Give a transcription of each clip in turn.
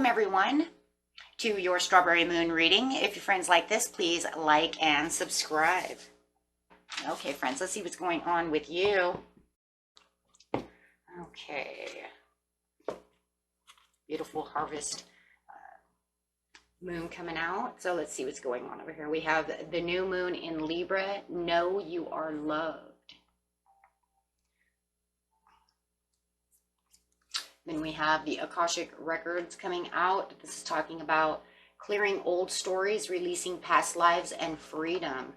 Welcome everyone to your Strawberry Moon reading. If your friends like this, please like and subscribe. Okay, friends, let's see what's going on with you. Okay. Beautiful harvest moon coming out. So let's see what's going on over here. We have the new moon in Libra. Know you are loved. Then we have the Akashic records coming out. This is talking about clearing old stories, releasing past lives, and freedom.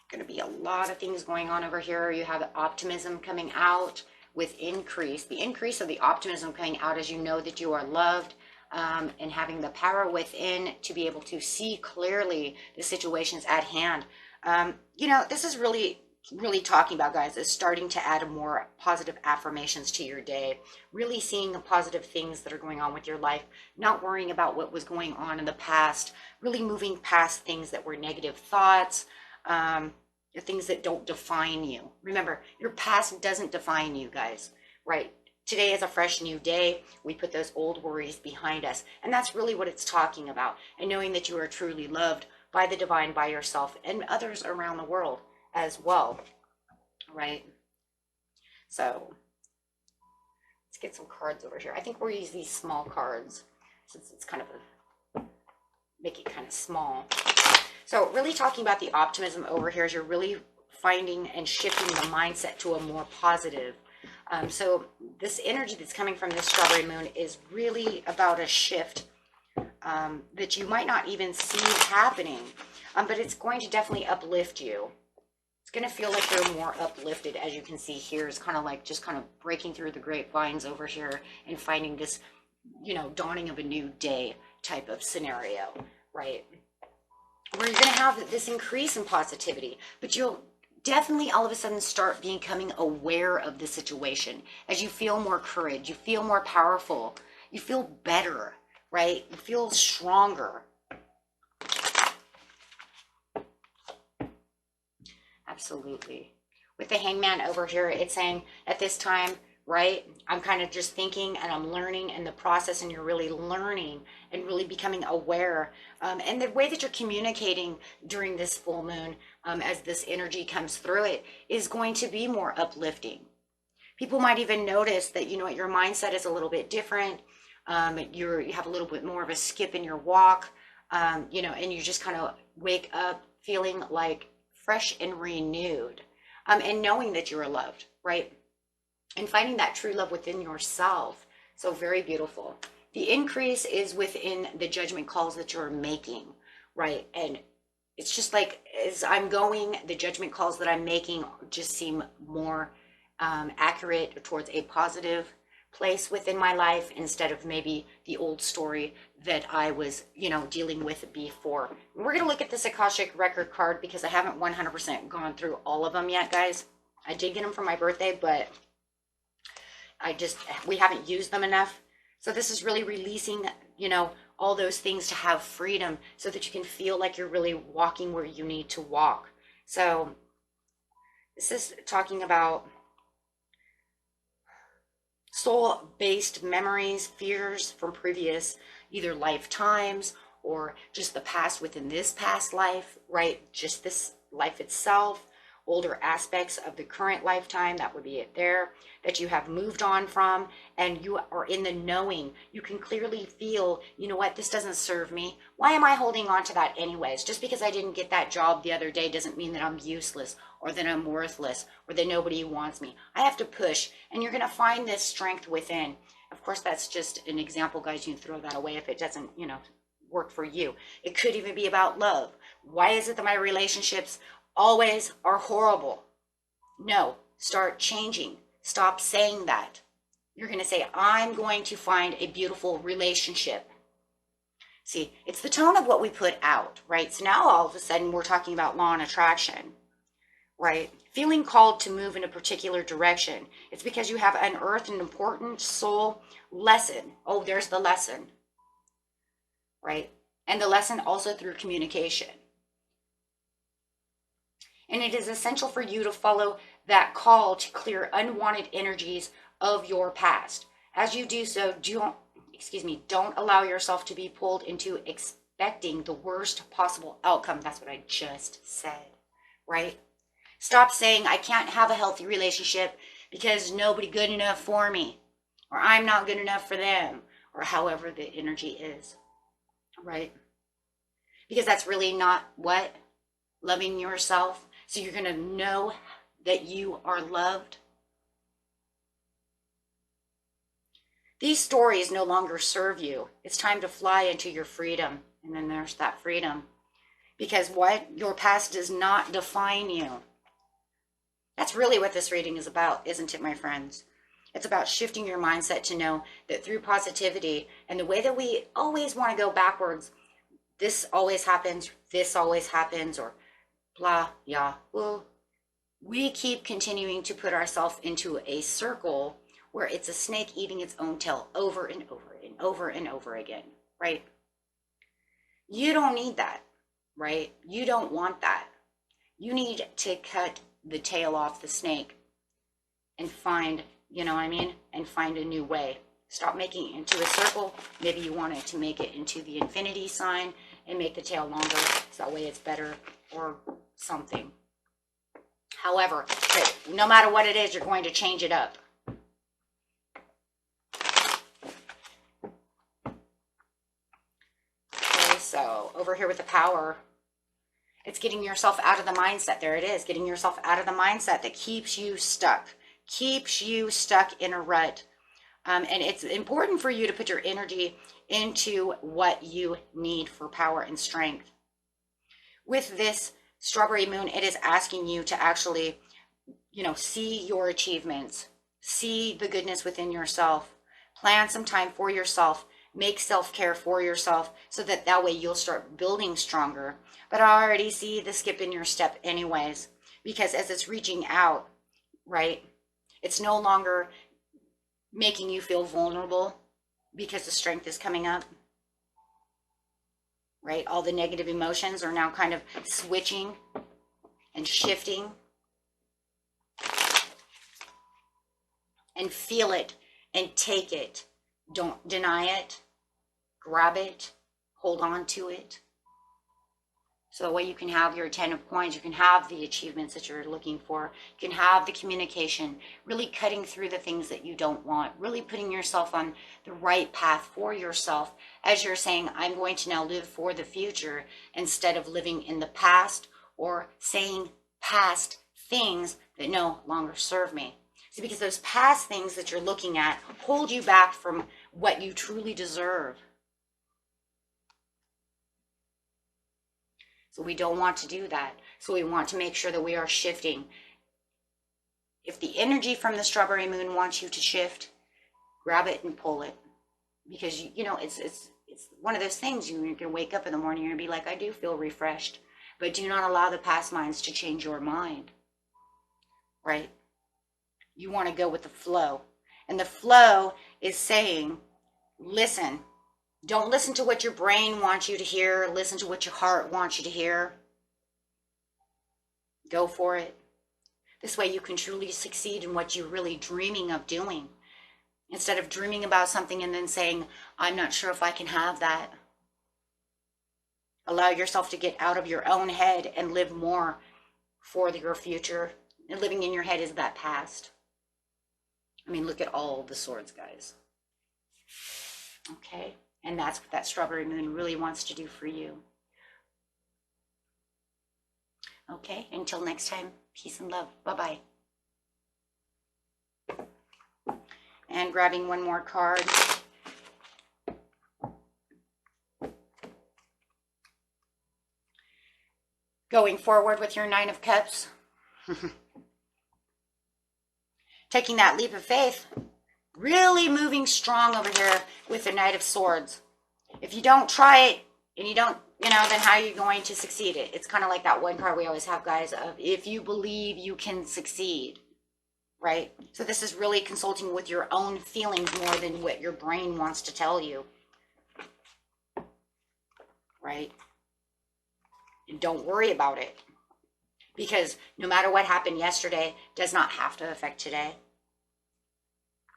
Going to be a lot of things going on over here. You have optimism coming out with increase. The increase of the optimism coming out as you know that you are loved, and having the power within to be able to see clearly the situations at hand. You know, this is really talking about, guys, is starting to add more positive affirmations to your day, really seeing the positive things that are going on with your life, not worrying about what was going on in the past, really moving past things that were negative thoughts, things that don't define you. Remember, your past doesn't define you, guys, right? Today is a fresh new day. We put those old worries behind us, and that's really what it's talking about. And knowing that you are truly loved by the divine, by yourself, and others around the world as well, right? So let's get some cards over here. I think we'll use these small cards since it's kind of make it kind of small. So really talking about the optimism over here is you're really finding and shifting the mindset to a more positive. So this energy that's coming from this strawberry moon is really about a shift that you might not even see happening, but it's going to definitely uplift you. It's going to feel like you're more uplifted, as you can see here. It's kind of like just kind of breaking through the grapevines over here and finding this, you know, dawning of a new day type of scenario, right? Where you're going to have this increase in positivity, but you'll definitely all of a sudden start becoming aware of the situation as you feel more courage, you feel more powerful, you feel better, right? You feel stronger. Absolutely. With the Hangman over here, it's saying at this time, right, I'm kind of just thinking and I'm learning in the process, and you're really learning and really becoming aware. And the way that you're communicating during this full moon, as this energy comes through it, is going to be more uplifting. People might even notice that, you know what, your mindset is a little bit different. You have a little bit more of a skip in your walk, you know, and you just kind of wake up feeling like fresh and renewed, and knowing that you're loved, right? And finding that true love within yourself. So very beautiful. The increase is within the judgment calls that you're making, right? And it's just like, as I'm going, the judgment calls that I'm making just seem more accurate towards a positive place within my life, instead of maybe the old story that I was, you know, dealing with before. We're going to look at this Akashic record card because I haven't 100% gone through all of them yet, guys. I did get them for my birthday, but we haven't used them enough. So this is really releasing, you know, all those things to have freedom so that you can feel like you're really walking where you need to walk. So this is talking about soul-based memories, fears from previous either lifetimes or just the past within this past life, right? Just this life itself, older aspects of the current lifetime, that would be it there, that you have moved on from, and you are in the knowing. You can clearly feel, you know what, this doesn't serve me. Why am I holding on to that anyways? Just because I didn't get that job the other day doesn't mean that I'm useless or that I'm worthless or that nobody wants me. I have to push, and you're going to find this strength within. Of course, that's just an example, guys. You can throw that away if it doesn't, you know, work for you. It could even be about love. Why is it that my relationships always are horrible? No, start changing. Stop saying that. You're going to say, I'm going to find a beautiful relationship. See, it's the tone of what we put out, right? So now all of a sudden we're talking about law and attraction, right? Feeling called to move in a particular direction. It's because you have unearthed an important soul lesson. Oh, there's the lesson, right? And the lesson also through communication. And it is essential for you to follow that call to clear unwanted energies of your past. As you do so, excuse me, don't allow yourself to be pulled into expecting the worst possible outcome. That's what I just said, right? Stop saying, I can't have a healthy relationship because nobody good enough for me, or I'm not good enough for them, or however the energy is, right? Because that's really not what? Loving yourself. So you're going to know that you are loved. These stories no longer serve you. It's time to fly into your freedom. And then there's that freedom. Because what? Your past does not define you. That's really what this reading is about, isn't it, my friends? It's about shifting your mindset to know that through positivity and the way that we always want to go backwards, this always happens, or blah, yeah, well, we keep continuing to put ourselves into a circle where it's a snake eating its own tail over and over and over and over again, right? You don't need that, right? You don't want that. You need to cut the tail off the snake and find, you know what I mean? And find a new way. Stop making it into a circle. Maybe you want it to make it into the infinity sign and make the tail longer, so that way it's better or something. However, no matter what it is, you're going to change it up. Okay, so over here with the power, it's getting yourself out of the mindset. There it is, getting yourself out of the mindset that keeps you stuck in a rut. And it's important for you to put your energy into what you need for power and strength. With this strawberry moon, it is asking you to actually, see your achievements, see the goodness within yourself, plan some time for yourself, make self-care for yourself so that way you'll start building stronger. But I already see the skip in your step anyways, because as it's reaching out, right, it's no longer making you feel vulnerable because the strength is coming up, right? All the negative emotions are now kind of switching and shifting. And feel it and take it. Don't deny it. Grab it. Hold on to it. So that way you can have your 10 of coins. You can have the achievements that you're looking for. You can have the communication. Really cutting through the things that you don't want. Really putting yourself on the right path for yourself. As you're saying, I'm going to now live for the future instead of living in the past or saying past things that no longer serve me. See, because those past things that you're looking at hold you back from what you truly deserve. So we don't want to do that. So we want to make sure that we are shifting. If the energy from the strawberry moon wants you to shift, grab it and pull it. Because, it's one of those things, you can wake up in the morning and be like, I do feel refreshed. But do not allow the past minds to change your mind. Right? You want to go with the flow. And the flow is saying, listen. Don't listen to what your brain wants you to hear. Listen to what your heart wants you to hear. Go for it. This way you can truly succeed in what you're really dreaming of doing. Instead of dreaming about something and then saying, I'm not sure if I can have that. Allow yourself to get out of your own head and live more for your future. And living in your head is that past. I mean, look at all the swords, guys. Okay? And that's what that strawberry moon really wants to do for you. Okay? Until next time, peace and love. Bye-bye. And grabbing one more card. Going forward with your 9 of Cups. Taking that leap of faith. Really moving strong over here with the Knight of Swords. If you don't try it and you don't, then how are you going to succeed? It's kind of like that one card we always have, guys, of if you believe you can succeed, right? So this is really consulting with your own feelings more than what your brain wants to tell you, right? And don't worry about it, because no matter what happened yesterday does not have to affect today.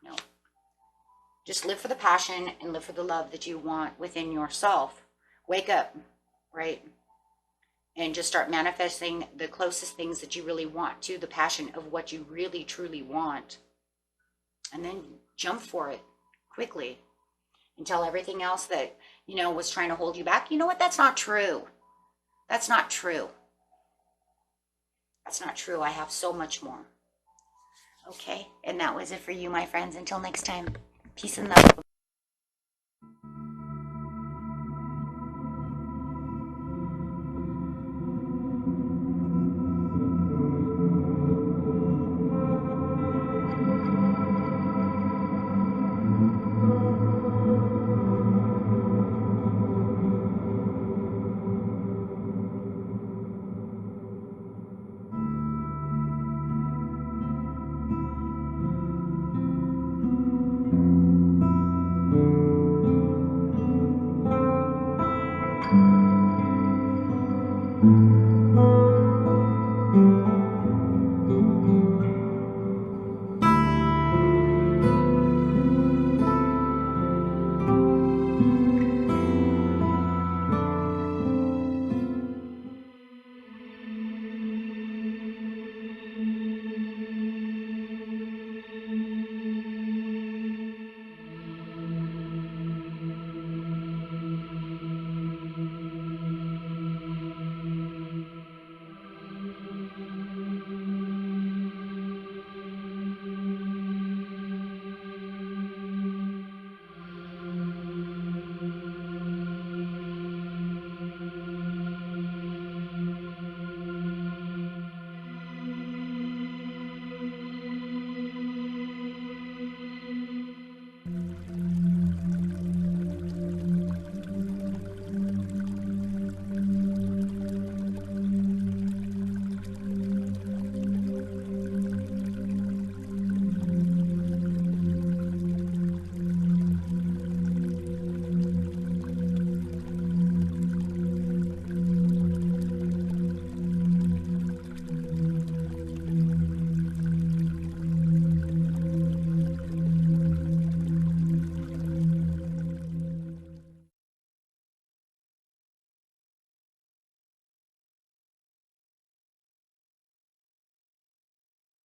No. Just live for the passion and live for the love that you want within yourself. Wake up, right? And just start manifesting the closest things that you really want to the passion of what you really truly want. And then jump for it quickly and tell everything else that, you know, was trying to hold you back. You know what? That's not true. That's not true. That's not true. I have so much more. Okay. And that was it for you, my friends. Until next time, peace and love.